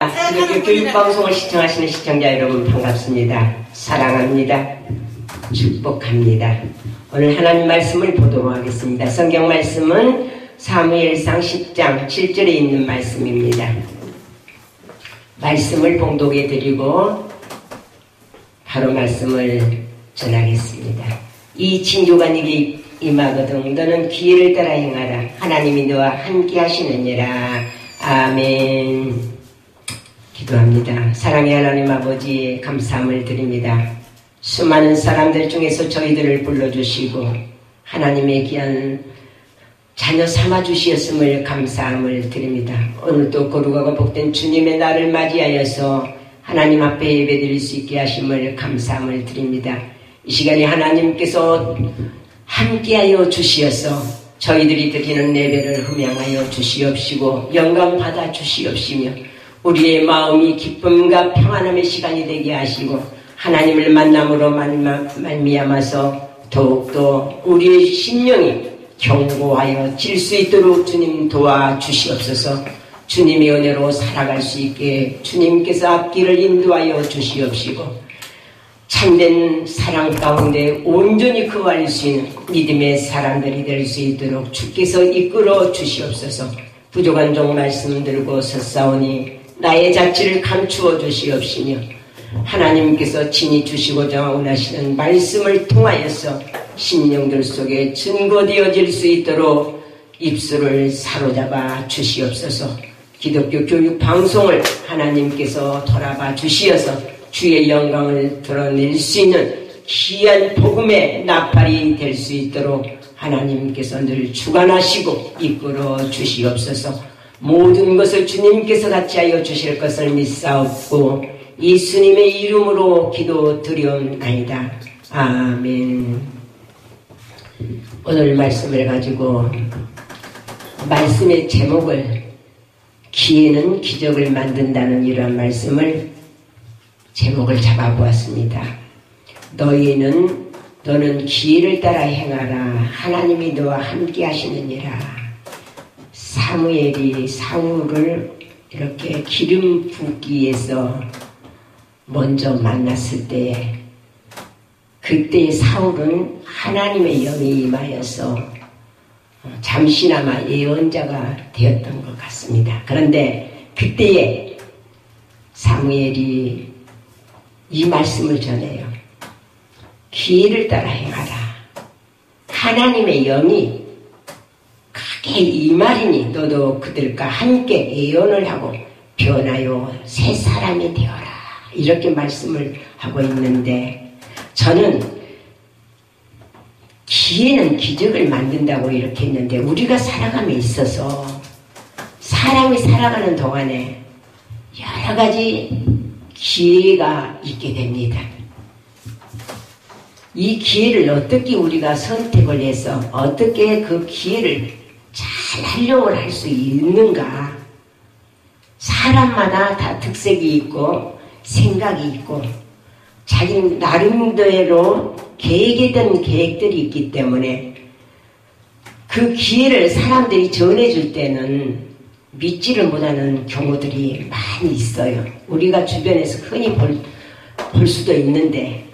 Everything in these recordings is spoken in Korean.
이렇게 교육방송을 시청하시는 시청자 여러분 반갑습니다. 사랑합니다. 축복합니다. 오늘 하나님 말씀을 보도록 하겠습니다. 성경 말씀은 사무엘상 10장 7절에 있는 말씀입니다. 말씀을 봉독해 드리고 바로 말씀을 전하겠습니다. 이 징조가 네게 임하거든 너는 기회를 따라 행하라. 하나님이 너와 함께 하시느니라. 아멘. 기도합니다. 사랑의 하나님 아버지 감사함을 드립니다. 수많은 사람들 중에서 저희들을 불러주시고 하나님의 귀한 자녀 삼아주시었음을 감사함을 드립니다. 오늘도 거룩하고 복된 주님의 날을 맞이하여서 하나님 앞에 예배드릴 수 있게 하심을 감사함을 드립니다. 이 시간에 하나님께서 함께하여 주시어서 저희들이 드리는 예배를 흠양하여 주시옵시고 영광 받아 주시옵시며 우리의 마음이 기쁨과 평안함의 시간이 되게 하시고 하나님을 만남으로 말미암아서 더욱더 우리의 심령이 견고하여 질 수 있도록 주님 도와주시옵소서. 주님의 은혜로 살아갈 수 있게 주님께서 앞길을 인도하여 주시옵시고 참된 사랑 가운데 온전히 거할 수 있는 믿음의 사람들이 될 수 있도록 주께서 이끌어 주시옵소서. 부족한 종 말씀 들고 섰사오니 나의 자취를 감추어 주시옵시며 하나님께서 친히 주시고자 원하시는 말씀을 통하여서 심령들 속에 증거되어질 수 있도록 입술을 사로잡아 주시옵소서. 기독교 교육 방송을 하나님께서 돌아봐 주시어서 주의 영광을 드러낼 수 있는 귀한 복음의 나팔이 될 수 있도록 하나님께서 늘 주관하시고 이끌어 주시옵소서. 모든 것을 주님께서 같이 하여 주실 것을 믿사옵고 예수님의 이름으로 기도드리옵나이다. 아멘. 오늘 말씀을 가지고 말씀의 제목을 기회는 기적을 만든다는 이러한 말씀을 제목을 잡아보았습니다. 너는 기회를 따라 행하라. 하나님이 너와 함께 하시느니라. 사무엘이 사울을 이렇게 기름 붓기에서 먼저 만났을 때 그때 사울은 하나님의 영이 임하여서 잠시나마 예언자가 되었던 것 같습니다. 그런데 그때에 사무엘이 이 말씀을 전해요. 기회를 따라 행하라. 하나님의 영이 크게 임하리니 너도 그들과 함께 예언을 하고 변하여 새 사람이 되어라. 이렇게 말씀을 하고 있는데 저는 기회는 기적을 만든다고 이렇게 했는데 우리가 살아감에 있어서 사람이 살아가는 동안에 여러 가지 기회가 있게 됩니다. 이 기회를 어떻게 우리가 선택을 해서 어떻게 그 기회를 잘 활용을 할 수 있는가. 사람마다 다 특색이 있고 생각이 있고 자기 나름대로 계획했던 계획들이 있기 때문에 그 기회를 사람들이 전해줄 때는 믿지를 못하는 경우들이 많이 있어요. 우리가 주변에서 흔히 볼 수도 있는데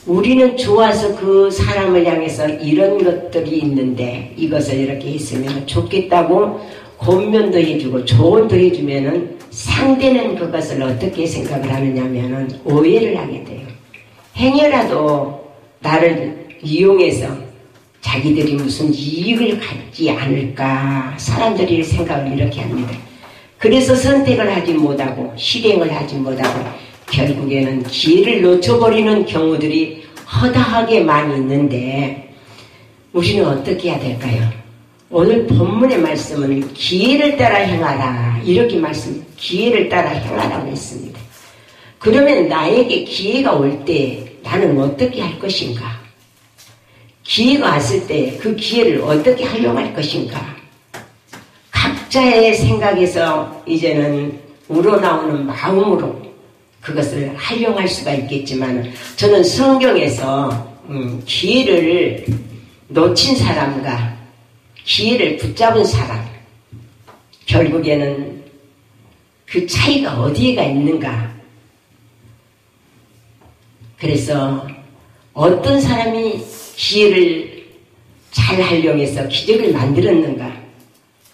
우리는 좋아서 그 사람을 향해서 이런 것들이 있는데 이것을 이렇게 했으면 좋겠다고 권면도 해주고 조언도 해주면은 상대는 그것을 어떻게 생각을 하느냐면은 오해를 하게 돼요. 행여라도 나를 이용해서 자기들이 무슨 이익을 갖지 않을까 사람들이 생각을 이렇게 합니다. 그래서 선택을 하지 못하고 실행을 하지 못하고 결국에는 기회를 놓쳐버리는 경우들이 허다하게 많이 있는데 우리는 어떻게 해야 될까요? 오늘 본문의 말씀은 기회를 따라 행하라 이렇게 기회를 따라 행하라고 했습니다. 그러면 나에게 기회가 올 때 나는 어떻게 할 것인가? 기회가 왔을 때 그 기회를 어떻게 활용할 것인가? 각자의 생각에서 이제는 우러나오는 마음으로 그것을 활용할 수가 있겠지만 저는 성경에서 기회를 놓친 사람과 기회를 붙잡은 사람 결국에는 그 차이가 어디에가 있는가? 그래서 어떤 사람이 기회를 잘 활용해서 기적을 만들었는가?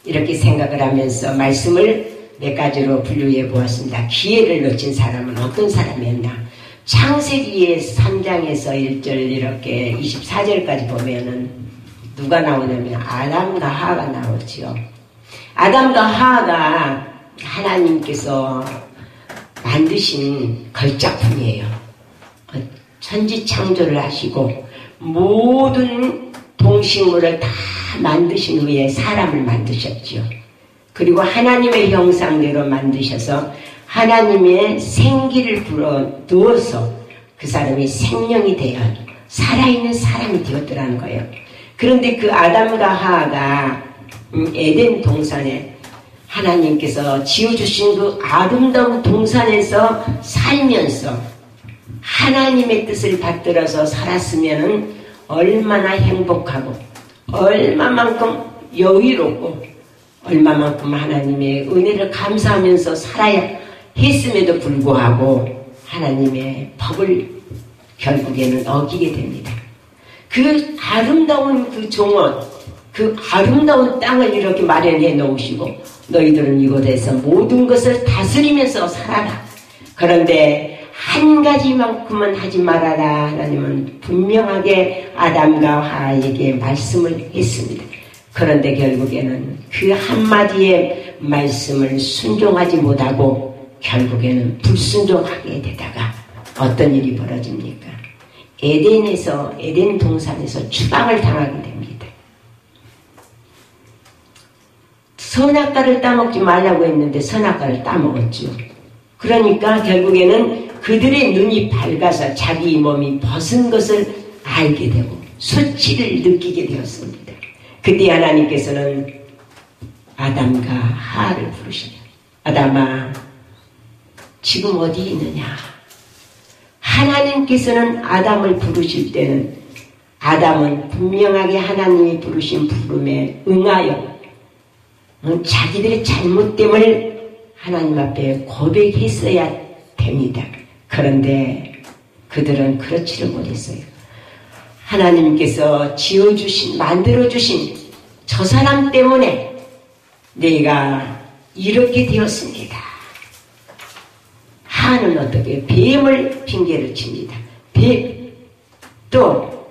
이렇게 생각을 하면서 말씀을 몇 가지로 분류해 보았습니다. 기회를 놓친 사람은 어떤 사람이었나? 창세기의 3장에서 1절 이렇게 24절까지 보면은 누가 나오냐면 아담과 하하가 나오지요. 아담과 하하가 하나님께서 만드신 걸작품이에요. 천지 창조를 하시고 모든 동식물을 다 만드신 후에 사람을 만드셨지요. 그리고 하나님의 형상대로 만드셔서 하나님의 생기를 불어넣어서 그 사람이 생명이 되어 살아있는 사람이 되었더라는 거예요. 그런데 그 아담과 하하가 에덴 동산에 하나님께서 지어주신 그 아름다운 동산에서 살면서 하나님의 뜻을 받들어서 살았으면 얼마나 행복하고 얼마만큼 여유롭고 얼마만큼 하나님의 은혜를 감사하면서 살아야 했음에도 불구하고 하나님의 법을 결국에는 어기게 됩니다. 그 아름다운 그 정원, 그 아름다운 땅을 이렇게 마련해 놓으시고 너희들은 이곳에서 모든 것을 다스리면서 살아라. 그런데 한 가지만큼은 하지 말아라. 하나님은 분명하게 아담과 하하에게 말씀을 했습니다. 그런데 결국에는 그 한마디의 말씀을 순종하지 못하고 결국에는 불순종하게 되다가 어떤 일이 벌어집니까? 에덴 동산에서 추방을 당하게 됩니다. 선악과를 따먹지 말라고 했는데 선악과를 따먹었죠. 그러니까 결국에는 그들의 눈이 밝아서 자기 몸이 벗은 것을 알게 되고 수치를 느끼게 되었습니다. 그때 하나님께서는 아담과 하하를 부르시며 아담아 지금 어디 있느냐? 하나님께서는 아담을 부르실 때는 아담은 분명하게 하나님이 부르신 부름에 응하여 자기들의 잘못됨을 하나님 앞에 고백했어야 됩니다. 그런데 그들은 그렇지를 못했어요. 하나님께서 지어주신, 만들어주신 저 사람 때문에 내가 이렇게 되었습니다. 하는 어떻게 뱀을 핑계를 칩니다. 뱀. 또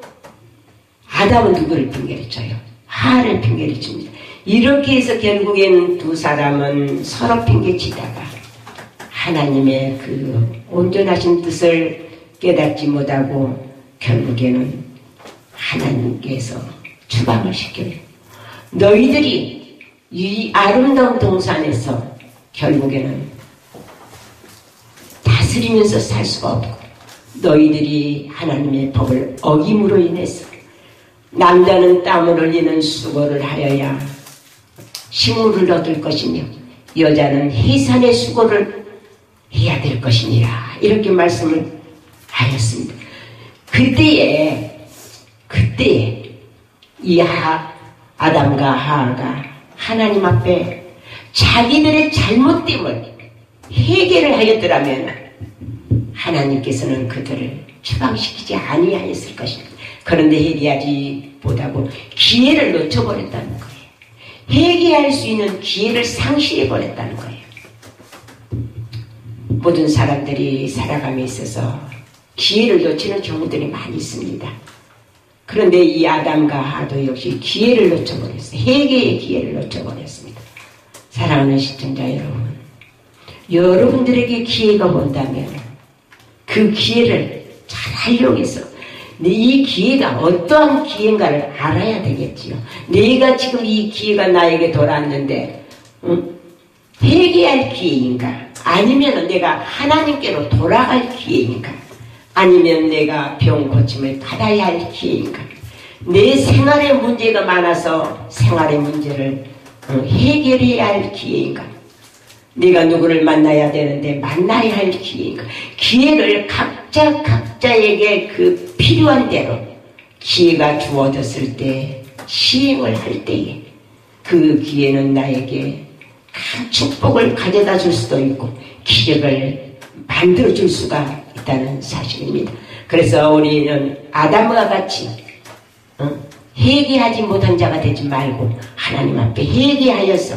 아담은 누구를 핑계를 쳐요? 하를 핑계를 칩니다. 이렇게 해서 결국에는 두 사람은 서로 핑계치다가 하나님의 그 온전하신 뜻을 깨닫지 못하고 결국에는 하나님께서 추방을 시켜요. 너희들이 이 아름다운 동산에서 결국에는 다스리면서 살 수가 없고 너희들이 하나님의 법을 어김으로 인해서 남자는 땀을 흘리는 수고를 하여야 식물을 얻을 것이며 여자는 해산의 수고를 해야 될 것이니라 이렇게 말씀을 하였습니다. 그때에 이 아담과 하하가 하나님 앞에 자기들의 잘못됨을 해결을 하였더라면 하나님께서는 그들을 추방시키지 아니하였을 것입니다. 그런데 해결하지 못하고 기회를 놓쳐버렸다는 거예요. 회개할 수 있는 기회를 상실해버렸다는 거예요. 모든 사람들이 살아감에 있어서 기회를 놓치는 경우들이 많이 있습니다. 그런데 이 아담과 하도 역시 기회를 놓쳐버렸어요. 회개의 기회를 놓쳐버렸습니다. 사랑하는 시청자 여러분, 여러분들에게 기회가 온다면 그 기회를 잘 활용해서 이 기회가 어떠한 기회인가를 알아야 되겠지요. 내가 지금 이 기회가 나에게 돌아왔는데 회개할 기회인가? 아니면 내가 하나님께로 돌아갈 기회인가? 아니면 내가 병 고침을 받아야 할 기회인가? 내 생활에 문제가 많아서 생활의 문제를 해결해야 할 기회인가? 내가 누구를 만나야 되는데 만나야 할 기회인가? 기회를 각자에게 그 필요한 대로 기회가 주어졌을 때 시행을 할 때에 그 기회는 나에게 큰 축복을 가져다 줄 수도 있고 기적을 만들어 줄 수가 있다는 사실입니다. 그래서 우리는 아담과 같이 회개하지 못한 자가 되지 말고 하나님 앞에 회개하여서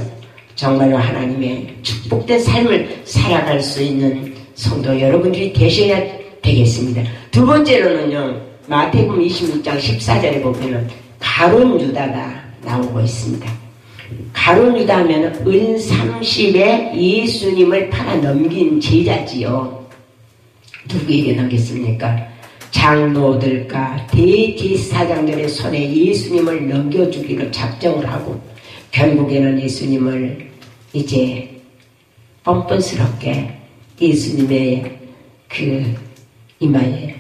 정말로 하나님의 축복된 삶을 살아갈 수 있는 성도 여러분들이 되셔야 되겠습니다. 두 번째로는요, 마태복음 26장 14절에 보면은 가룟 유다가 나오고 있습니다. 가룟 유다 하면 은 30에 예수님을 팔아 넘긴 제자지요. 누구에게 넘겼습니까? 장로들과 대제사장들의 손에 예수님을 넘겨주기로 작정을 하고 결국에는 예수님을 이제 뻔뻔스럽게 예수님의 그 이마에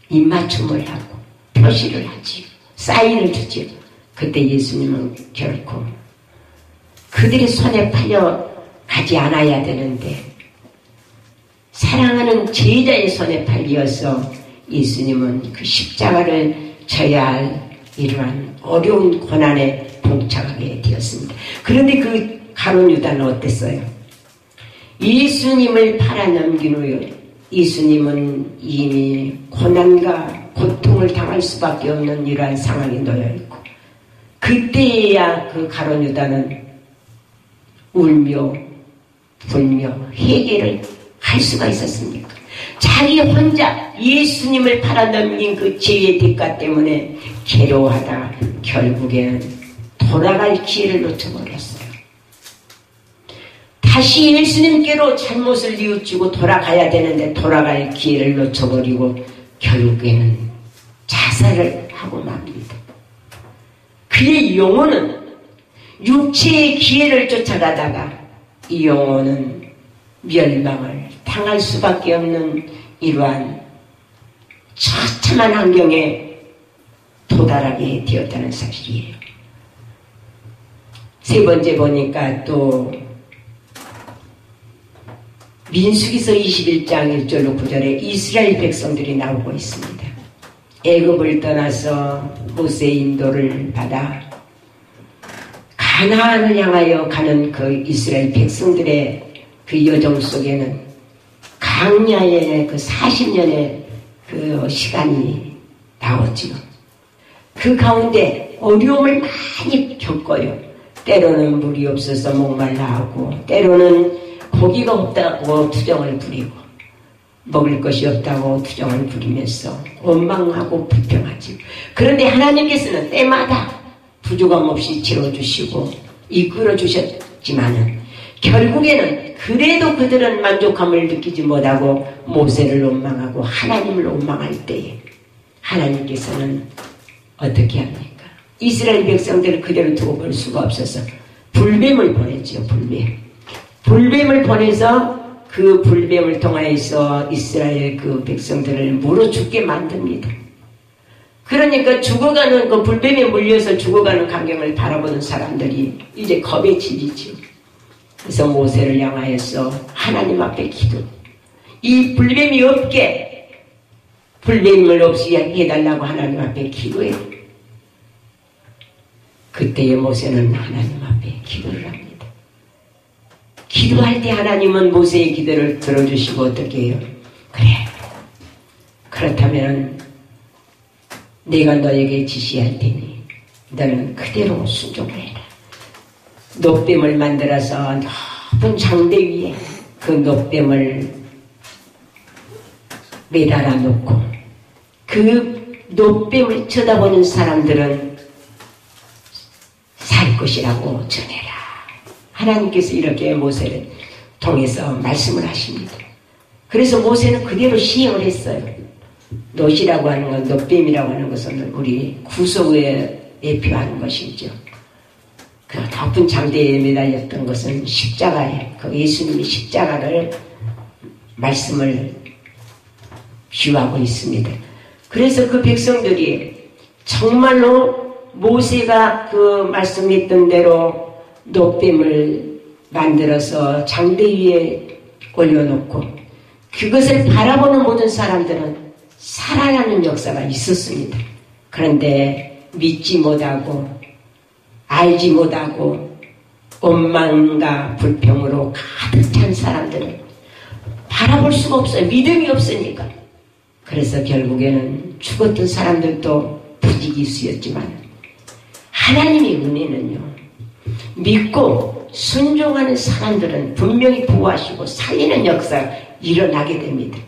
입맞춤을 하고 표시를 하지요. 사인을 주지요. 그때 예수님은 결코 그들의 손에 팔려 가지 않아야 되는데 사랑하는 제자의 손에 팔려서 예수님은 그 십자가를 져야 할 이러한 어려운 고난에 봉착하게 되었습니다. 그런데 그 가룟 유다는 어땠어요? 예수님을 팔아넘긴 후에 예수님은 이미 고난과 고통을 당할 수밖에 없는 이러한 상황에 놓여있고 그때야 그 가룟 유다는 울며 불며 회개를 할 수가 있었습니까? 자기 혼자 예수님을 팔아넘긴 그 죄의 대가 때문에 괴로워하다 결국에는 돌아갈 기회를 놓쳐버렸어요. 다시 예수님께로 잘못을 뉘우치고 돌아가야 되는데 돌아갈 기회를 놓쳐버리고 결국에는 자살을 하고 맙니다. 그의 영혼은 육체의 기회를 쫓아가다가 이 영혼은 멸망을 당할 수밖에 없는 이러한 처참한 환경에 도달하게 되었다는 사실이에요. 세 번째 보니까 또 민수기서 21장 1절로 9절에 이스라엘 백성들이 나오고 있습니다. 애굽을 떠나서 모세의 인도를 받아 가나안을 향하여 가는 그 이스라엘 백성들의 그 여정 속에는 광야의 그 40년의 그 시간이 나오지요. 그 가운데 어려움을 많이 겪어요. 때로는 물이 없어서 목말라 하고 때로는 고기가 없다고 투정을 부리고 먹을 것이 없다고 투정을 부리면서 원망하고 불평하지. 그런데 하나님께서는 때마다 부족함 없이 채워주시고 이끌어 주셨지만은 결국에는 그래도 그들은 만족함을 느끼지 못하고 모세를 원망하고 하나님을 원망할 때에 하나님께서는 어떻게 합니까? 이스라엘 백성들을 그대로 두고 볼 수가 없어서 불뱀을 보냈죠. 불뱀을 보내서 그 불뱀을 통하여서 이스라엘 그 백성들을 물어 죽게 만듭니다. 그러니까 죽어가는 그 불뱀에 물려서 죽어가는 광경을 바라보는 사람들이 이제 겁에 질리죠. 그래서 모세를 향하여서 하나님 앞에 기도. 이 불뱀이 없게 불뱀을 없이 해달라고 하나님 앞에 기도해요. 그때의 모세는 하나님 앞에 기도를 합니다. 기도할 때 하나님은 모세의 기도를 들어주시고 어떻게 해요? 그래. 그렇다면 내가 너에게 지시할 테니 너는 그대로 순종을 해라. 놋뱀을 만들어서 높은 장대 위에 그 놋뱀을 매달아 놓고 그 놋뱀을 쳐다보는 사람들은 살 것이라고 전해라. 하나님께서 이렇게 모세를 통해서 말씀을 하십니다. 그래서 모세는 그대로 시행을 했어요. 놋이라고 하는 건, 놋뱀이라고 하는 것은 우리 구속에 예표하는 것이죠. 그 높은 장대에 매달렸던 것은 십자가에, 그 예수님이 십자가를 말씀을 비유하고 있습니다. 그래서 그 백성들이 정말로 모세가 그 말씀했던 대로 놋뱀을 만들어서 장대 위에 올려놓고 그것을 바라보는 모든 사람들은 살아나는 역사가 있었습니다. 그런데 믿지 못하고 알지 못하고 원망과 불평으로 가득 찬 사람들은 바라볼 수가 없어요. 믿음이 없으니까. 그래서 결국에는 죽었던 사람들도 부지기수였지만 하나님의 은혜는요, 믿고 순종하는 사람들은 분명히 보호하시고 살리는 역사가 일어나게 됩니다.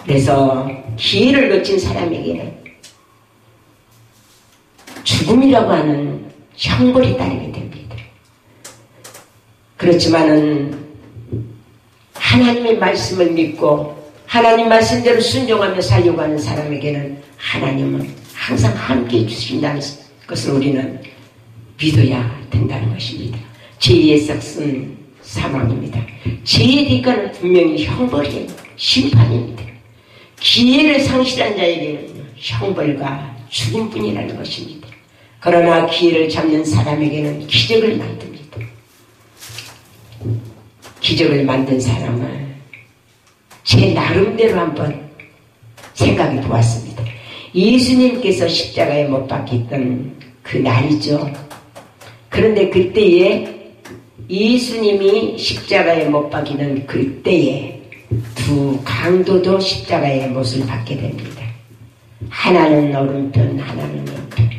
그래서 기회를 놓친 사람에게는 죽음이라고 하는 형벌이 따르게 됩니다. 그렇지만은 하나님의 말씀을 믿고 하나님 말씀대로 순종하며 살려고 하는 사람에게는 하나님은 항상 함께해 주신다는 것을 우리는 믿어야 된다는 것입니다. 죄의 싹은 사망입니다. 죄의 대가는 분명히 형벌이에요. 심판입니다. 기회를 상실한 자에게는 형벌과 죽음뿐이라는 것입니다. 그러나 기회를 잡는 사람에게는 기적을 만듭니다. 기적을 만든 사람을 제 나름대로 한번 생각해 보았습니다. 예수님께서 십자가에 못 박혔던 그 날이죠. 그런데 그때에 예수님이 십자가에 못 박히는 그때에 두 강도도 십자가의 못을 받게 됩니다. 하나는 오른편, 하나는 왼편.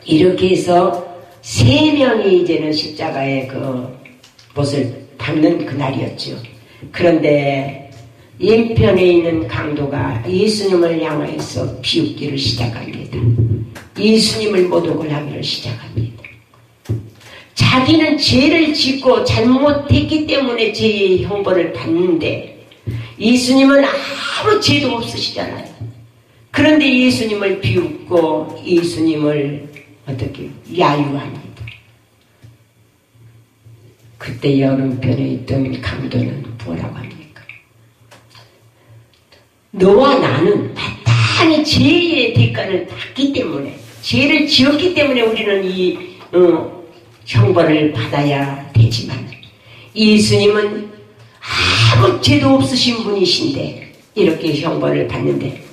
이렇게 해서 세 명이 이제는 십자가의 그 못을 받는 그날이었죠. 그런데 왼편에 있는 강도가 예수님을 향해서 비웃기를 시작합니다. 예수님을 모독을 하기를 시작합니다. 자기는 죄를 짓고 잘못했기 때문에 죄의 형벌을 받는데 예수님은 아무 죄도 없으시잖아요. 그런데 예수님을 비웃고 예수님을 어떻게 야유합니다. 그때 오른편에 있던 강도는 뭐라고 합니까? 너와 나는 마땅히 죄의 대가를 받기 때문에, 죄를 지었기 때문에 우리는 이 형벌을 받아야 되지만 예수님은 아무 죄도 없으신 분이신데 이렇게 형벌을 받는데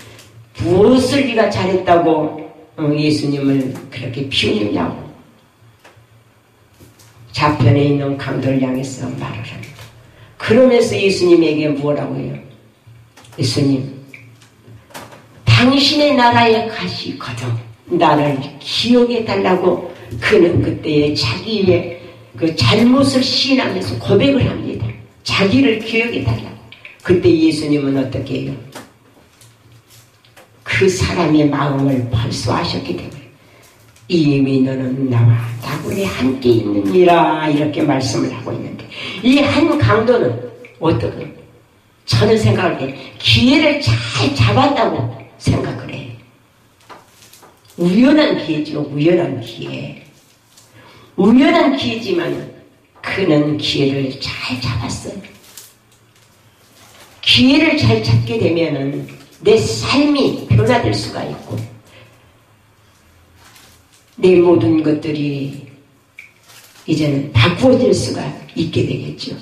무엇을 네가 잘했다고 예수님을 그렇게 비웃느냐고 좌편에 있는 강도를 향해서 말을 합니다. 그러면서 예수님에게 뭐라고 해요? 예수님, 당신의 나라에 가시거든 나를 기억해 달라고 그는 그때에 자기의 그 잘못을 시인하면서 고백을 합니다. 자기를 기억해 달라고. 그때 예수님은 어떻게 해요? 그 사람의 마음을 벌써 아셨기 때문에 이미 너는 나와 나군에 함께 있느니라 이렇게 말씀을 하고 있는데 이 한 강도는 어떻게 저는 생각할 때 기회를 잘 잡았다고 생각을 해요. 우연한 기회죠. 우연한 기회. 우연한 기회지만 그는 기회를 잘 잡았어요. 기회를 잘 잡게 되면은 내 삶이 변화될 수가 있고 내 모든 것들이 이제는 바꾸어질 수가 있게 되겠죠.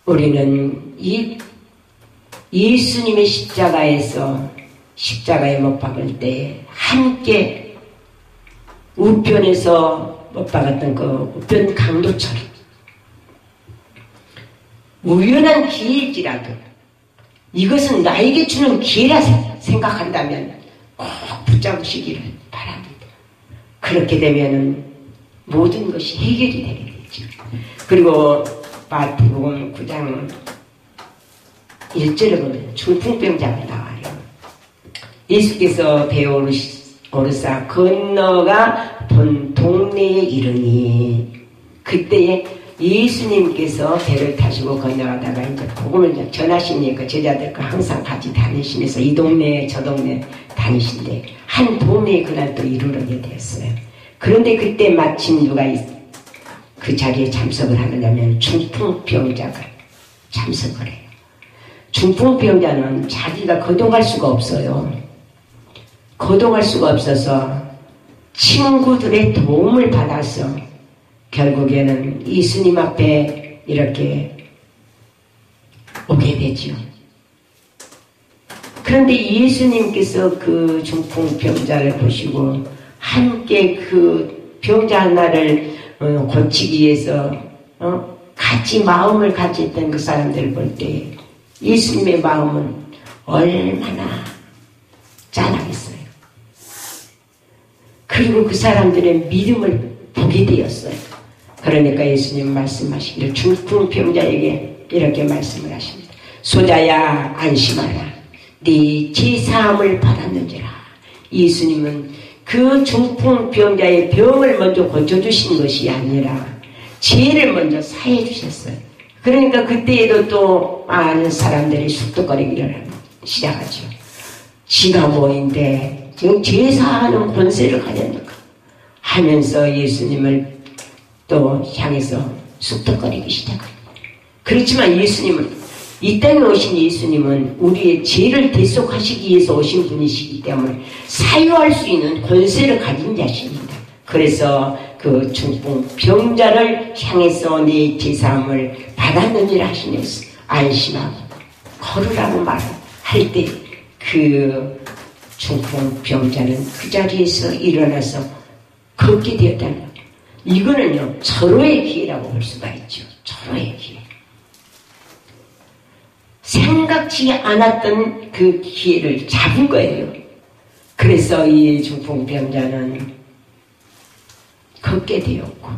우리는 이 예수님의 십자가에 못 박을 때 함께 우편에서 못 박았던 그 우편 강도처럼 우연한 기회일지라도 이것은 나에게 주는 기회라 생각한다면 꼭 붙잡으시기를 바랍니다. 그렇게 되면은 모든 것이 해결이 되게 되죠. 그리고 마태복음 9장 1절에 보면 중풍병자가 나와요. 예수께서 배에 오르사 건너가 본 동네에 이르니 그때에 예수님께서 배를 타시고 건너가다가 이제 복음을 전하시니까 제자들과 항상 같이 다니시면서 이 동네 저 동네 다니신데 한 동네에 그날 또 이르르게 되었어요. 그런데 그때 마침 누가 그 자리에 참석을 하느냐면 중풍병자가 참석을 해요. 중풍병자는 자기가 거동할 수가 없어요. 거동할 수가 없어서 친구들의 도움을 받아서 결국에는 예수님 앞에 이렇게 오게 되죠. 그런데 예수님께서 그 중풍병자를 보시고 함께 그 병자 하나를 고치기 위해서 같이 마음을 같이 했던 그 사람들을 볼 때 예수님의 마음은 얼마나 짠하겠어요. 그리고 그 사람들의 믿음을 보게 되었어요. 그러니까 예수님 말씀하시기를 중풍병자에게 이렇게 말씀을 하십니다. 소자야 안심하라. 네 죄사함을 받았는지라. 예수님은 그 중풍병자의 병을 먼저 고쳐주신 것이 아니라 죄를 먼저 사해 주셨어요. 그러니까 그때에도 또 많은 사람들이 쑥덕거리기를 시작하죠. 지가 뭐인데 지금 죄사하는 권세를 가졌는가 하면서 예수님을 또 향해서 쑥덕거리기 시작합니다. 그렇지만 예수님은 이 땅에 오신 예수님은 우리의 죄를 대속하시기 위해서 오신 분이시기 때문에 사유할 수 있는 권세를 가진 자십니다. 그래서 그 중풍병자를 향해서 네 제사함을 받았느니라 하시면서 안심하고 걸으라고 말할 때 그 중풍병자는 그 자리에서 일어나서 걷게 되었다는 거예요. 이거는요 절호의 기회라고 볼 수가 있죠. 절호의 기회. 생각지 않았던 그 기회를 잡은 거예요. 그래서 이 중풍병자는 걷게 되었고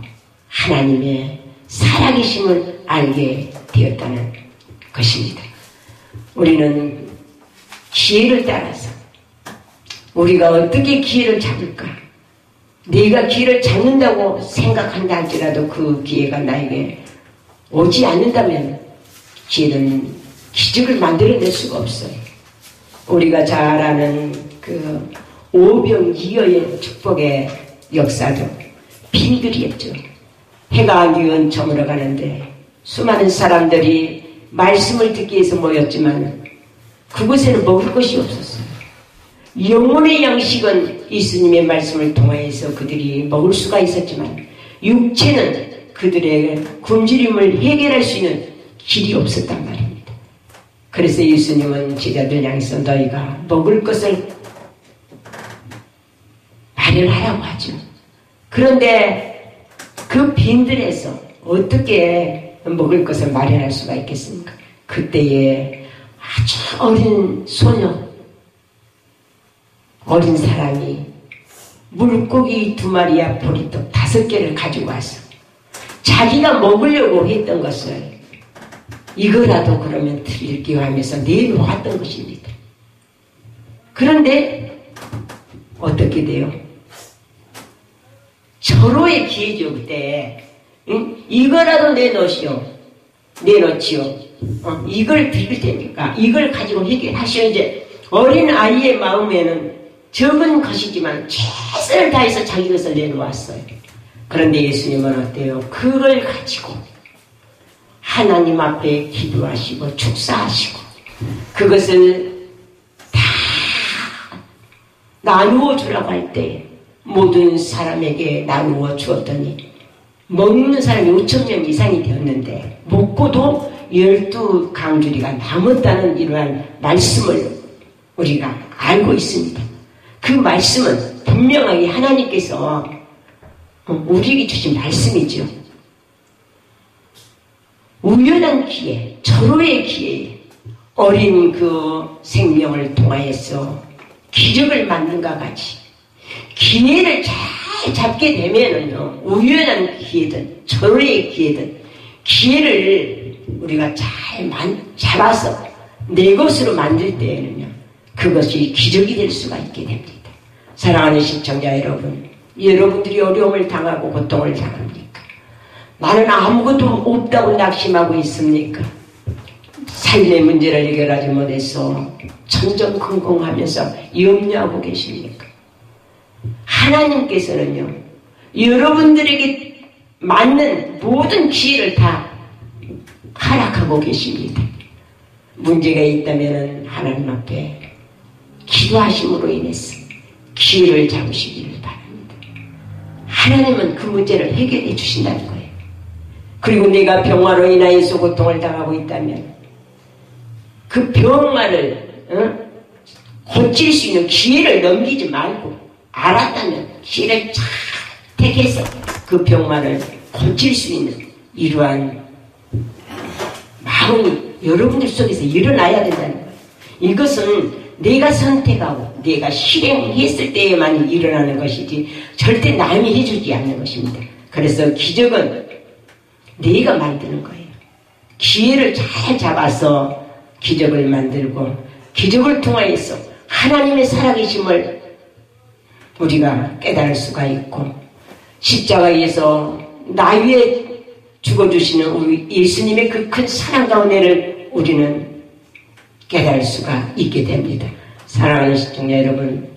하나님의 살아계심을 알게 되었다는 것입니다. 우리는 기회를 따라서 우리가 어떻게 기회를 잡을까? 내가 기회를 잡는다고 생각한다 할지라도 그 기회가 나에게 오지 않는다면 기회는 기적을 만들어낼 수가 없어요. 우리가 잘 아는 그 오병이어의 축복의 역사도 빈들이었죠. 해가 뉘은 저물어 가는데 수많은 사람들이 말씀을 듣기 위해서 모였지만 그곳에는 먹을 것이 없었어요. 영혼의 양식은 예수님의 말씀을 통하여서 그들이 먹을 수가 있었지만 육체는 그들의 굶주림을 해결할 수 있는 길이 없었단 말입니다. 그래서 예수님은 제자들 향해서 너희가 먹을 것을 마련하라고 하죠. 그런데 그 빈들에서 어떻게 먹을 것을 마련할 수가 있겠습니까? 그때에 아주 어린 소녀, 어린 사람이 물고기 2마리와 보리떡 5개를 가지고 와서 자기가 먹으려고 했던 것을 이거라도 그러면 드릴게요 하면서 내놓았던 것입니다. 그런데 어떻게 돼요? 절호의 기회죠. 그때 이거라도 내놓지요. 이걸 드릴 테니까 이걸 가지고 해결하시오. 이제 어린 아이의 마음에는 적은 것이지만 최선을 다해서 자기 것을 내놓았어요. 그런데 예수님은 어때요? 그걸 가지고 하나님 앞에 기도하시고 축사하시고 그것을 다 나누어 주라고 할 때 모든 사람에게 나누어 주었더니 먹는 사람이 5,000명 이상이 되었는데 먹고도 12강주리가 남았다는 이러한 말씀을 우리가 알고 있습니다. 그 말씀은 분명하게 하나님께서 우리에게 주신 말씀이죠. 우연한 기회, 절호의 기회에 어린 그 생명을 통하여서 기적을 만든가 같이 기회를 잘 잡게 되면은요, 우연한 기회든 절호의 기회든 기회를 우리가 잘 잡아서 내 것으로 만들 때에는요, 그것이 기적이 될 수가 있게 됩니다. 사랑하는 시청자 여러분, 여러분들이 어려움을 당하고 고통을 당합니까? 나는 아무것도 없다고 낙심하고 있습니까? 삶의 문제를 해결하지 못해서 천정긍긍하면서 염려하고 계십니까? 하나님께서는요, 여러분들에게 맞는 모든 기회를 다 허락하고 계십니다. 문제가 있다면 하나님 앞에 기도하심으로 인해서 기회를 잡으시기를 바랍니다. 하나님은 그 문제를 해결해 주신다는 거예요. 그리고 내가 병화로 인하여서 고통을 당하고 있다면 그 병화를 고칠 수 있는 기회를 넘기지 말고 알았다면 기회를 잘 택해서 그 병만을 고칠 수 있는 이러한 마음이 여러분들 속에서 일어나야 된다는 거예요. 이것은 내가 선택하고 내가 실행했을 때에만 일어나는 것이지 절대 남이 해주지 않는 것입니다. 그래서 기적은 내가 만드는 거예요. 기회를 잘 잡아서 기적을 만들고 기적을 통하여서 하나님의 살아계심을 우리가 깨달을 수가 있고 십자가에서 나 위에 죽어주시는 우리 예수님의 그 큰 사랑 가운데를 우리는 깨달을 수가 있게 됩니다. 사랑하는 시청자 여러분,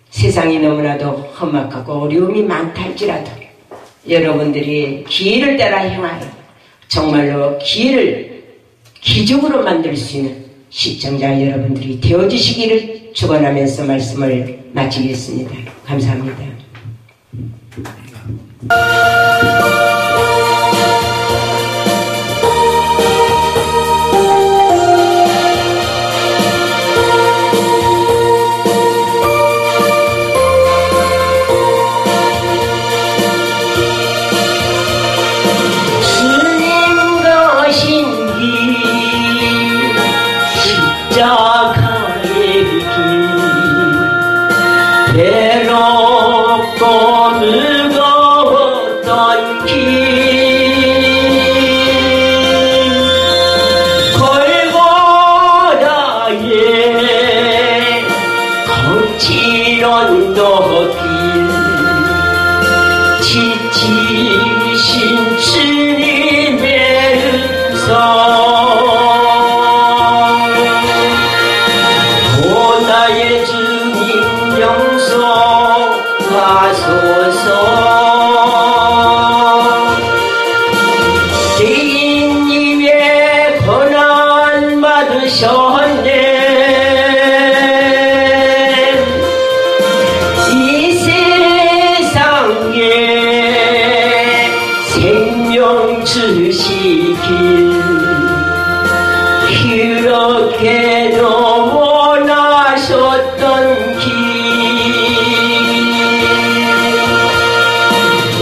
세상이 너무나도 험악하고 어려움이 많다 할지라도 여러분들이 기회를 따라 행하여 정말로 기회를 기적으로 만들 수 있는 시청자 여러분들이 되어주시기를 축원하면서 말씀을 마치겠습니다. 감사합니다. 외롭고 무거웠던 길 골고다에 거칠 언덕길 지치신 주님의 음성 나의 주님 용서하소서 죄인님의 고난 받으셨네 이 세상에 생명 주시길 그렇게도 원하셨던 길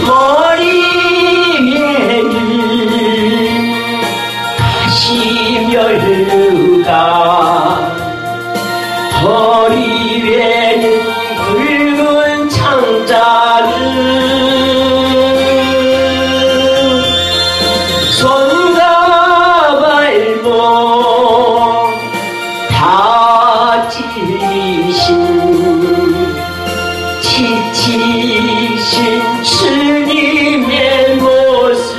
머리 위에는 가시면류가 허리 위에는 굵은 창자루 손과 발목 다 찔리신 지치신 주님의 모습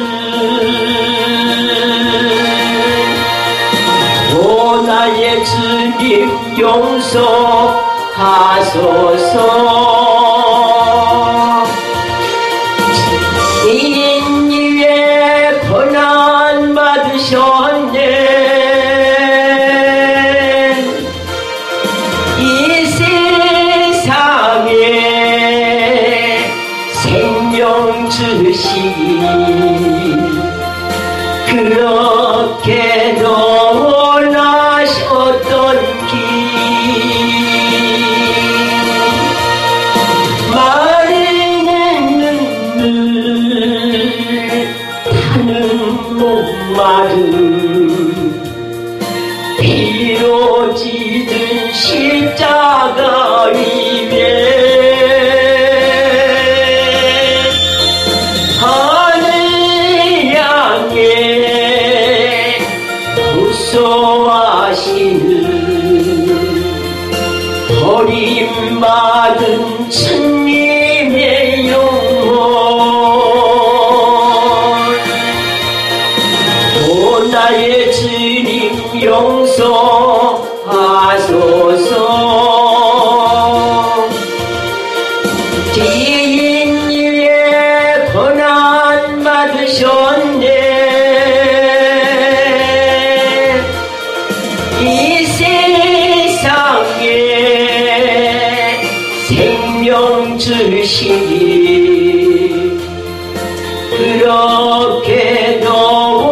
오 나의 주님 용서하소서 인위에 고난 받으셨네 이 세상에 생명 주시기 그렇게도 원하셨던 길 마르는 눈물 타는 목마름 피로 찢은 십자가 위에 하늘 향해 호소하시는 버림받은 주님의 영혼 오 나의 주님 용서하소서 죄인 위에 고난 받으셨네 이 세상에 생명 주시기 그렇게도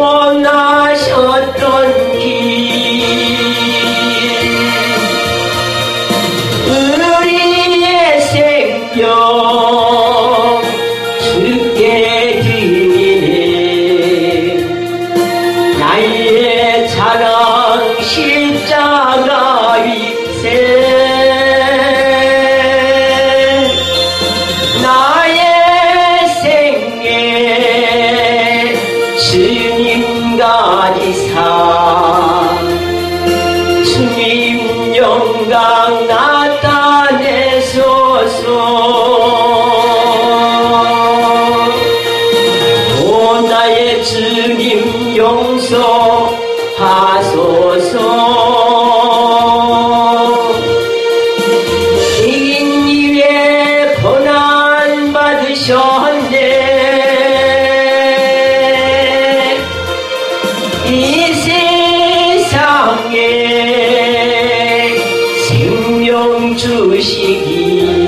원하셨던 길 건강 나타내소서. 오 나의 주님 용서하소서. 이긴 일에 고난 받으셨네. 이 세상에 생명 주시기